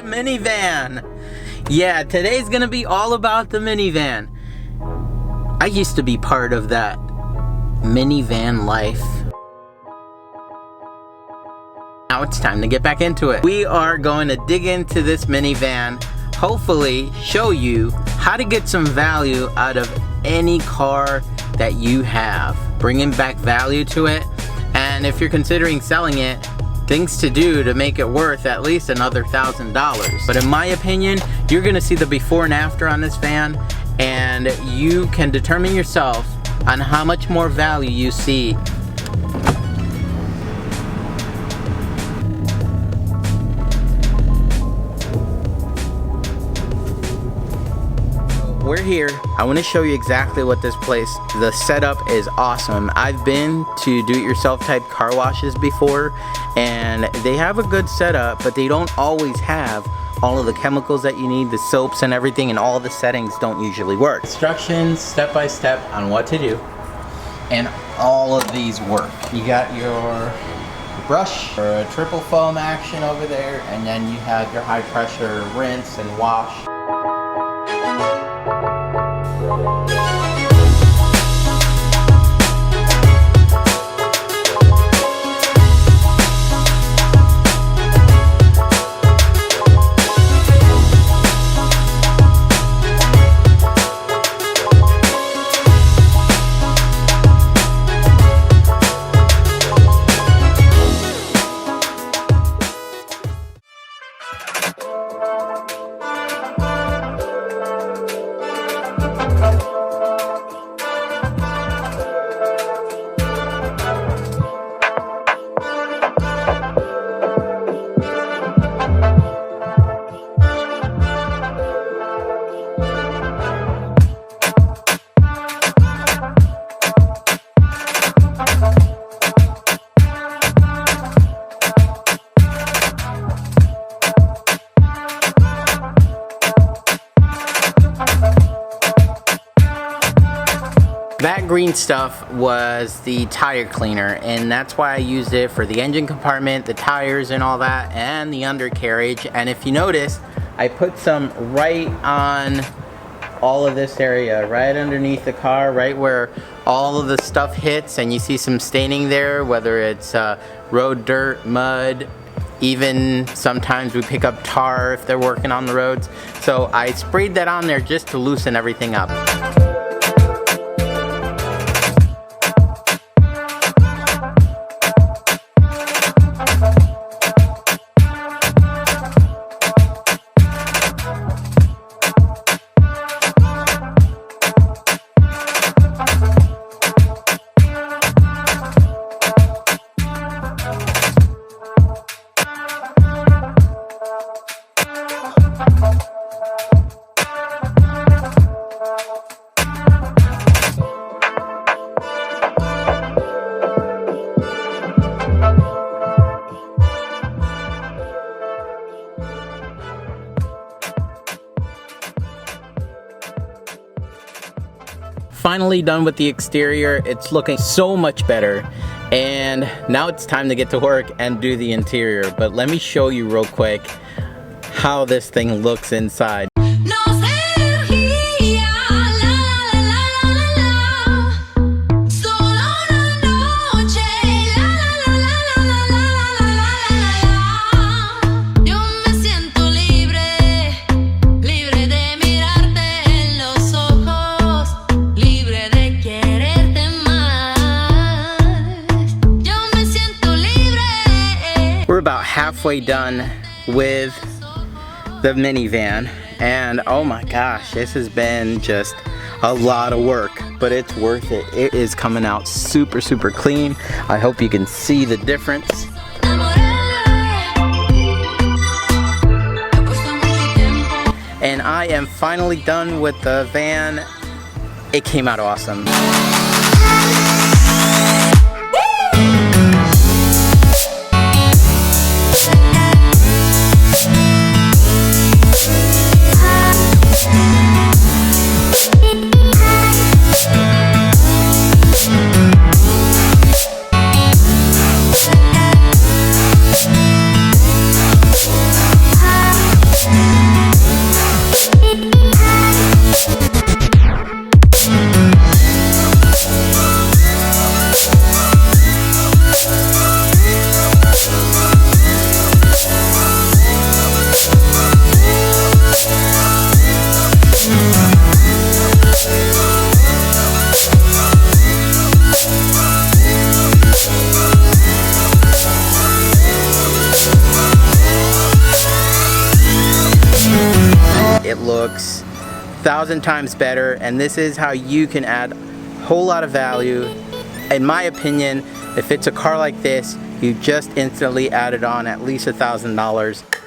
minivan. Yeah, today's gonna be all about the minivan. I used to be part of that minivan life. Now it's time to get back into it. We are going to dig into this minivan, hopefully show you how to get some value out of any car that you have, bringing back value to it, and if you're considering selling it, things to do to make it worth at least another $1,000. But in my opinion, you're gonna see the before and after on this van, and you can determine yourself on how much more value you see. We're here. I want to show you exactly what this place, the setup is awesome. I've been to do-it-yourself type car washes before, and they have a good setup, but they don't always have all of the chemicals that you need, the soaps and everything, and all the settings don't usually work. Instructions step by step on what to do, and all of these work. You got your brush or a triple foam action over there, and then you have your high pressure rinse and wash. That green stuff was the tire cleaner, and that's why I used it for the engine compartment, the tires and all that, and the undercarriage. And if you notice, I put some right on all of this area, right underneath the car, right where all of the stuff hits, and you see some staining there, whether it's road dirt, mud, even sometimes we pick up tar if they're working on the roads. So I sprayed that on there just to loosen everything up. Finally done with the exterior. It's looking so much better, and now it's time to get to work and do the interior. But let me show you real quick how this thing looks inside. We're about halfway done with the minivan, and oh my gosh, this has been just a lot of work, but it's worth it. It is coming out super clean. I hope you can see the difference. And I am finally done with the van. It came out awesome. looks 1,000 times better, and this is how you can add a whole lot of value. In my opinion, if it's a car like this, you just instantly added on at least $1,000.